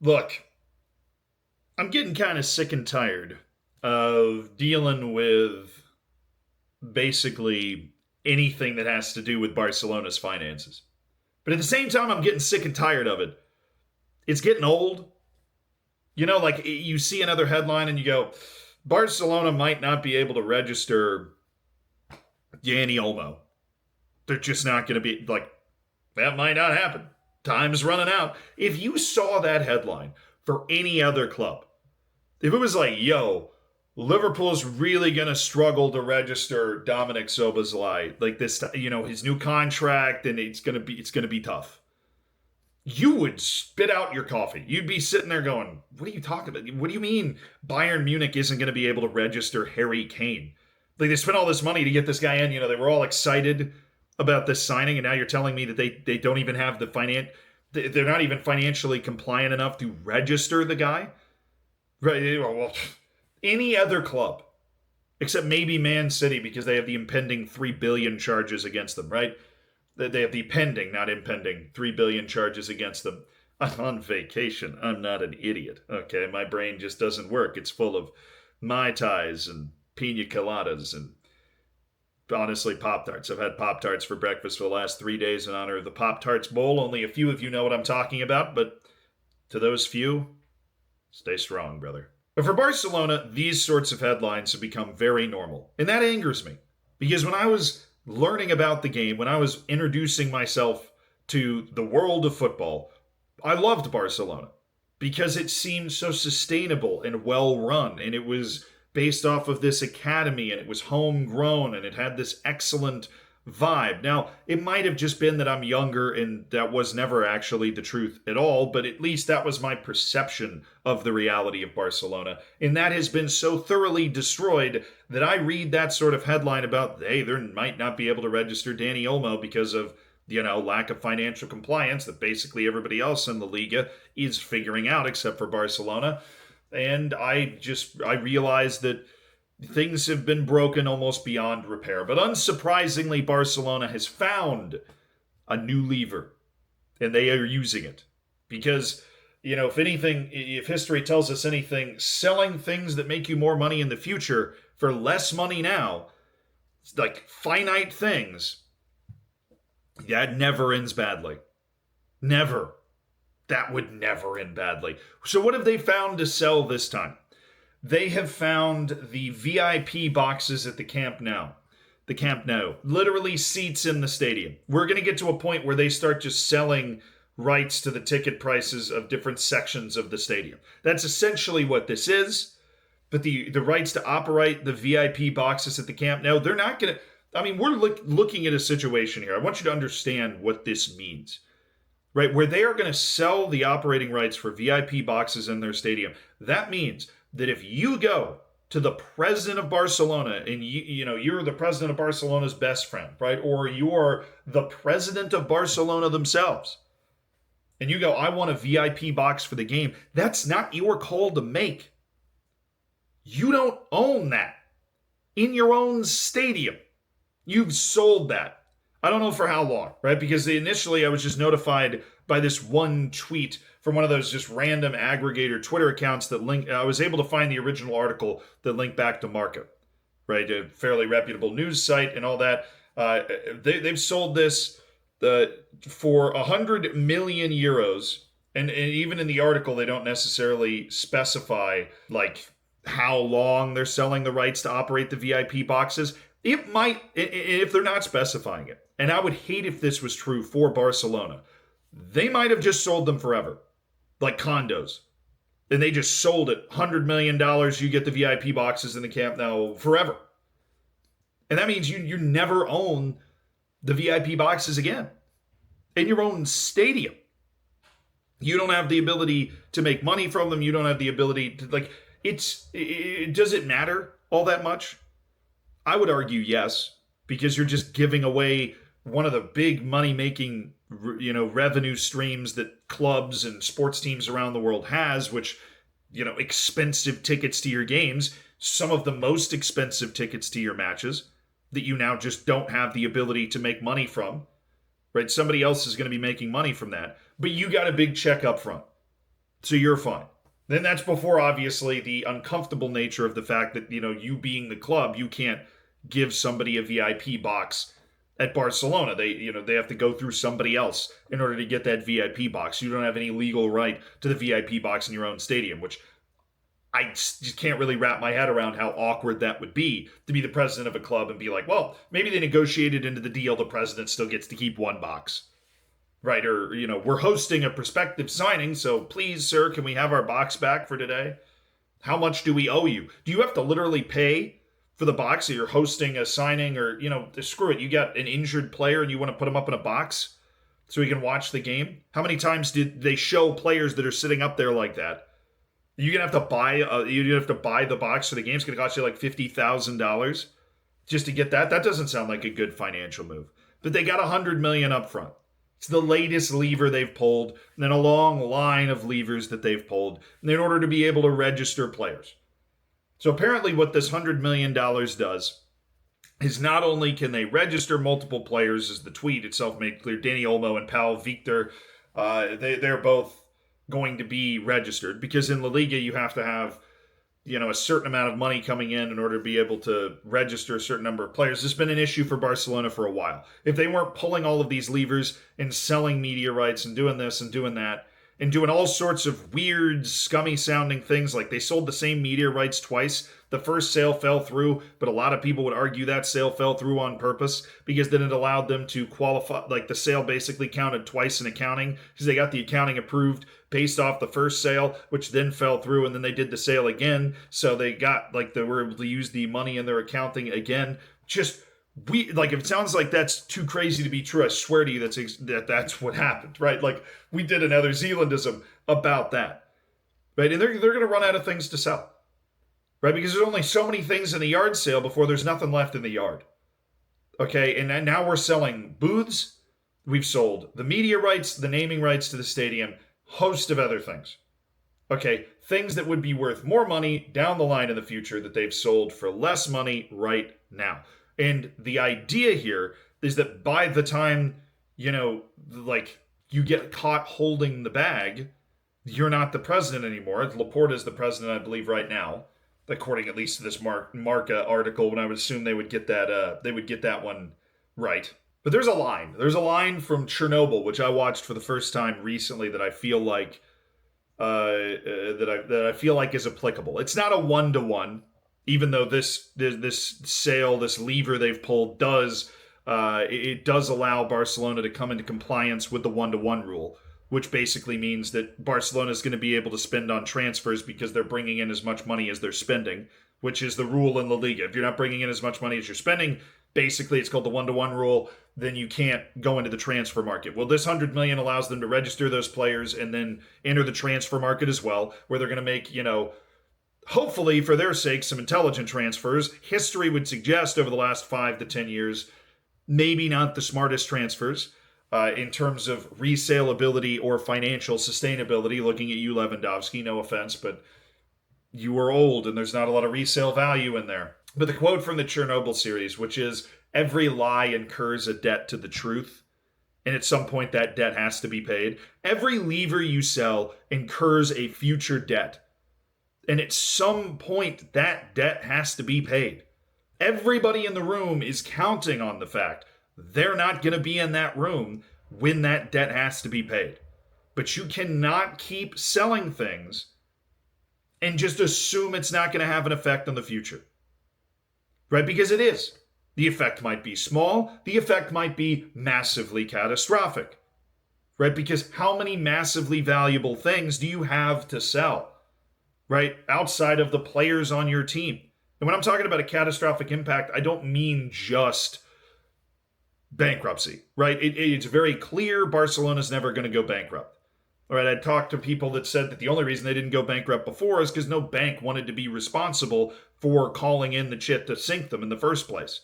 Look, I'm getting kind of sick and tired of dealing with basically anything that has to do with Barcelona's finances. But at the same time, I'm getting sick and tired of it. It's getting old. Like you see another headline and you go, Barcelona might not be able to register Danny Olmo. They're just not going to be like, that might not happen. Time's running out. If you saw that headline for any other club, if it was like, yo, Liverpool's really going to struggle to register Dominic Soboslai, like this, his new contract, and it's going to be tough. You would spit out your coffee. You'd be sitting there going, what are you talking about? What do you mean Bayern Munich isn't going to be able to register Harry Kane? Like, they spent all this money to get this guy in. They were all excited about this signing, and now you're telling me that they don't even have the they're not even financially compliant enough to register the guy? Right? Well, any other club, except maybe Man City, because they have the impending 3 billion charges against them, right? They have the pending, not impending, 3 billion charges against them. I'm on vacation. I'm not an idiot. Okay, my brain just doesn't work. It's full of Mai Tais and pina coladas and honestly Pop Tarts. I've had Pop Tarts for breakfast for the last 3 days in honor of the Pop Tarts Bowl. Only a few of you know what I'm talking about, but to those few, stay strong, brother. But for Barcelona, these sorts of headlines have become very normal. And that angers me. Because when I was learning about the game, when I was introducing myself to the world of football, I loved Barcelona because it seemed so sustainable and well run. And it was based off of this academy and it was homegrown and it had this excellent vibe. Now, it might have just been that I'm younger and that was never actually the truth at all, but at least that was my perception of the reality of Barcelona. And that has been so thoroughly destroyed that I read that sort of headline about, hey, they might not be able to register Danny Olmo because of, lack of financial compliance that basically everybody else in the Liga is figuring out except for Barcelona. And I realized that things have been broken almost beyond repair. But unsurprisingly, Barcelona has found a new lever, and they are using it. Because, if anything, if history tells us anything, selling things that make you more money in the future for less money now, like finite things, that never ends badly. Never. That would never end badly. So what have they found to sell this time? They have found the VIP boxes at the Camp Nou. The Camp Nou. Literally seats in the stadium. We're going to get to a point where they start just selling rights to the ticket prices of different sections of the stadium. That's essentially what this is. But the rights to operate the VIP boxes at the Camp Nou, they're not going to... we're looking at a situation here. I want you to understand what this means. Right? Where they are going to sell the operating rights for VIP boxes in their stadium. That means that if you go to the president of Barcelona and you're the president of Barcelona's best friend, right? Or you're the president of Barcelona themselves, and you go, I want a VIP box for the game, that's not your call to make. You don't own that in your own stadium. You've sold that. I don't know for how long, right? Because initially I was just notified by this one tweet from one of those just random aggregator Twitter accounts that link. I was able to find the original article that linked back to Market, right? A fairly reputable news site and all that. They've sold this for 100 million euros. And even in the article, they don't necessarily specify like how long they're selling the rights to operate the VIP boxes. It might, if they're not specifying it, and I would hate if this was true for Barcelona, they might have just sold them forever, like condos. And they just sold it, $100 million, you get the VIP boxes in the Camp Nou forever. And that means you never own the VIP boxes again in your own stadium. You don't have the ability to make money from them. You don't have the ability to, does it matter all that much? I would argue yes, because you're just giving away one of the big money-making, revenue streams that clubs and sports teams around the world has, which, expensive tickets to your games, some of the most expensive tickets to your matches that you now just don't have the ability to make money from, right? Somebody else is going to be making money from that, but you got a big check up front. So you're fine. Then that's before, obviously, the uncomfortable nature of the fact that, you being the club, you can't give somebody a VIP box at Barcelona. They have to go through somebody else in order to get that VIP box. You don't have any legal right to the VIP box in your own stadium, which I just can't really wrap my head around how awkward that would be to be the president of a club and be like, well, maybe they negotiated into the deal. The president still gets to keep one box. Right, or, we're hosting a prospective signing, so please, sir, can we have our box back for today? How much do we owe you? Do you have to literally pay for the box that you're hosting a signing, or, screw it, you got an injured player and you want to put him up in a box so he can watch the game? How many times did they show players that are sitting up there like that? You're gonna have to buy the box for the game. It's gonna cost you like $50,000 just to get that. That doesn't sound like a good financial move. But they got $100 million up front. It's the latest lever they've pulled, and then a long line of levers that they've pulled in order to be able to register players. So apparently what this $100 million does is not only can they register multiple players, as the tweet itself made clear, Dani Olmo and Pau Victor, they're both going to be registered, because in La Liga you have to have a certain amount of money coming in order to be able to register a certain number of players. This has been an issue for Barcelona for a while. If they weren't pulling all of these levers and selling media rights and doing this and doing that and doing all sorts of weird, scummy sounding things, like they sold the same media rights twice. The first sale fell through, but a lot of people would argue that sale fell through on purpose, because then it allowed them to qualify, like the sale basically counted twice in accounting, because they got the accounting approved based off the first sale, which then fell through, and then they did the sale again, so they got, they were able to use the money in their accounting again. Just, if it sounds like that's too crazy to be true, I swear to you that's what happened, right? Like, we did another Zealandism about that, right? And they're going to run out of things to sell, right? Because there's only so many things in the yard sale before there's nothing left in the yard. Okay, and now we're selling booths. We've sold the media rights, the naming rights to the stadium, host of other things. Okay, things that would be worth more money down the line in the future that they've sold for less money right now. And the idea here is that by the time, you get caught holding the bag, you're not the president anymore. Laporta is the president, I believe, right now, according at least to this Marca article, when I would assume they would get that one right. But there's a line. There's a line from Chernobyl, which I watched for the first time recently, that I feel like that I feel like is applicable. It's not a 1-to-1, even though this sale, this lever they've pulled does allow Barcelona to come into compliance with the 1-to-1 rule, which basically means that Barcelona is going to be able to spend on transfers because they're bringing in as much money as they're spending, which is the rule in La Liga. If you're not bringing in as much money as you're spending, basically it's called the 1-to-1 rule, then you can't go into the transfer market. Well, this $100 million allows them to register those players and then enter the transfer market as well, where they're going to make, hopefully for their sake, some intelligent transfers. History would suggest over the last 5 to 10 years, maybe not the smartest transfers in terms of resaleability or financial sustainability. Looking at you, Lewandowski, no offense, but you are old and there's not a lot of resale value in there. But the quote from the Chernobyl series, which is, every lie incurs a debt to the truth, and at some point that debt has to be paid. Every lever you sell incurs a future debt, and at some point that debt has to be paid. Everybody in the room is counting on the fact they're not going to be in that room when that debt has to be paid. But you cannot keep selling things and just assume it's not going to have an effect on the future. Right? Because it is. The effect might be small. The effect might be massively catastrophic. Right? Because how many massively valuable things do you have to sell? Right? Outside of the players on your team. And when I'm talking about a catastrophic impact, I don't mean just bankruptcy. Right? It's very clear Barcelona's never going to go bankrupt. All right, I talked to people that said that the only reason they didn't go bankrupt before is because no bank wanted to be responsible for calling in the shit to sink them in the first place.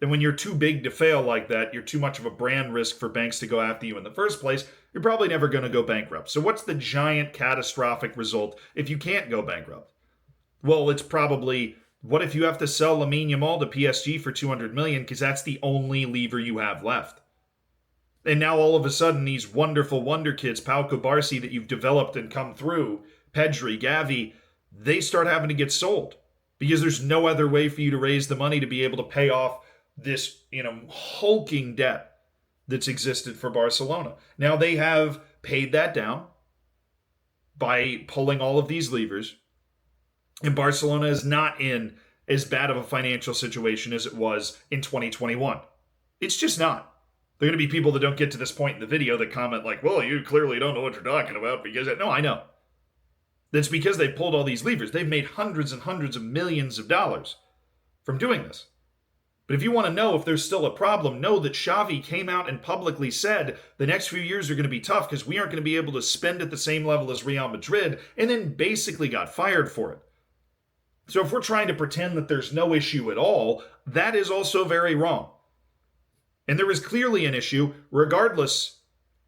And when you're too big to fail like that, you're too much of a brand risk for banks to go after you in the first place, you're probably never going to go bankrupt. So what's the giant catastrophic result if you can't go bankrupt? Well, it's probably, what if you have to sell Lamine Yamal to PSG for $200 million because that's the only lever you have left? And now all of a sudden, these wonderful wonder kids, Pau Kubarsi, that you've developed and come through, Pedri, Gavi, they start having to get sold because there's no other way for you to raise the money to be able to pay off this, hulking debt that's existed for Barcelona. Now they have paid that down by pulling all of these levers, and Barcelona is not in as bad of a financial situation as it was in 2021. It's just not. There are going to be people that don't get to this point in the video that comment like, well, you clearly don't know what you're talking about because... No, I know. That's because they pulled all these levers. They've made hundreds and hundreds of millions of dollars from doing this. But if you want to know if there's still a problem, know that Xavi came out and publicly said the next few years are going to be tough because we aren't going to be able to spend at the same level as Real Madrid, and then basically got fired for it. So if we're trying to pretend that there's no issue at all, that is also very wrong. And there is clearly an issue, regardless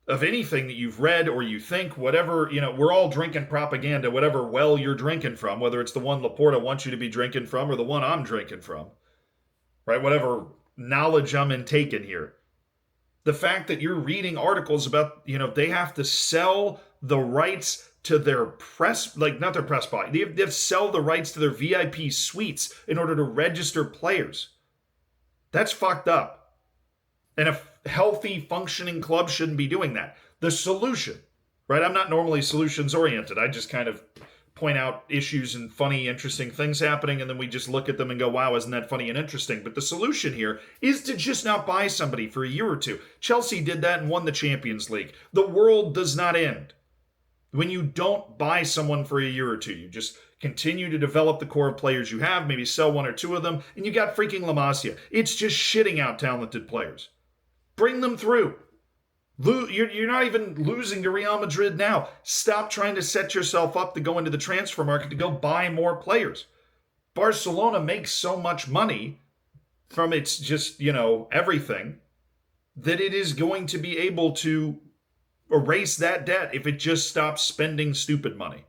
of anything that you've read or you think, whatever, we're all drinking propaganda, whatever well you're drinking from, whether it's the one Laporta wants you to be drinking from or the one I'm drinking from, right? Whatever knowledge I'm intaking here. The fact that you're reading articles about, they have to sell the rights to their press, like not their press box, they have to sell the rights to their VIP suites in order to register players. That's fucked up. And a healthy, functioning club shouldn't be doing that. The solution, right? I'm not normally solutions oriented. I just kind of point out issues and funny, interesting things happening, and then we just look at them and go, wow, isn't that funny and interesting? But the solution here is to just not buy somebody for a year or two. Chelsea did that and won the Champions League. The world does not end when you don't buy someone for a year or two. You just continue to develop the core of players you have, maybe sell one or two of them, and you got freaking La Masia. It's just shitting out talented players. Bring them through. You're not even losing to Real Madrid now. Stop trying to set yourself up to go into the transfer market to go buy more players. Barcelona makes so much money from its just, everything, that it is going to be able to erase that debt if it just stops spending stupid money.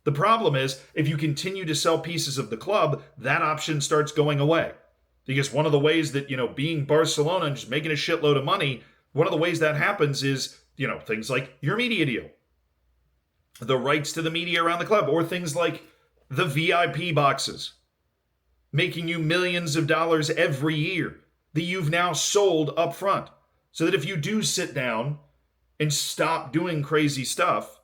The problem is, if you continue to sell pieces of the club, that option starts going away. Because one of the ways that, being Barcelona and just making a shitload of money, one of the ways that happens is, things like your media deal, the rights to the media around the club, or things like the VIP boxes, making you millions of dollars every year that you've now sold up front. So that if you do sit down and stop doing crazy stuff,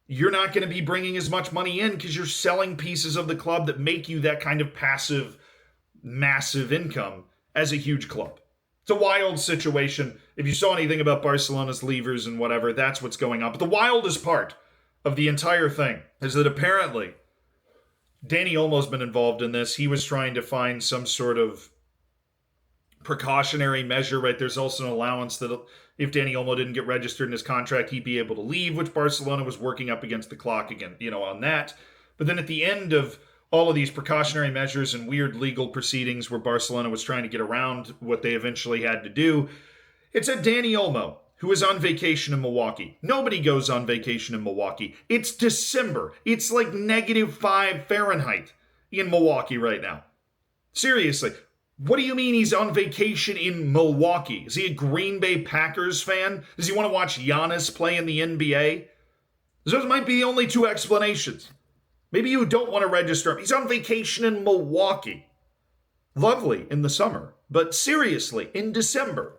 you're not going to be bringing as much money in because you're selling pieces of the club that make you that kind of passive, massive income as a huge club. It's a wild situation. If you saw anything about Barcelona's levers and whatever, that's what's going on. But the wildest part of the entire thing is that apparently Dani Olmo's been involved in this. He was trying to find some sort of precautionary measure, right? There's also an allowance that if Dani Olmo didn't get registered in his contract, he'd be able to leave, which Barcelona was working up against the clock again, on that. But then at the end of all of these precautionary measures and weird legal proceedings where Barcelona was trying to get around what they eventually had to do, it said Dani Olmo, who is on vacation in Milwaukee. Nobody goes on vacation in Milwaukee. It's December. It's like -5 Fahrenheit in Milwaukee right now. Seriously. What do you mean he's on vacation in Milwaukee? Is he a Green Bay Packers fan? Does he want to watch Giannis play in the NBA? Those might be the only two explanations. Maybe you don't want to register him. He's on vacation in Milwaukee. Lovely in the summer, but seriously, in December.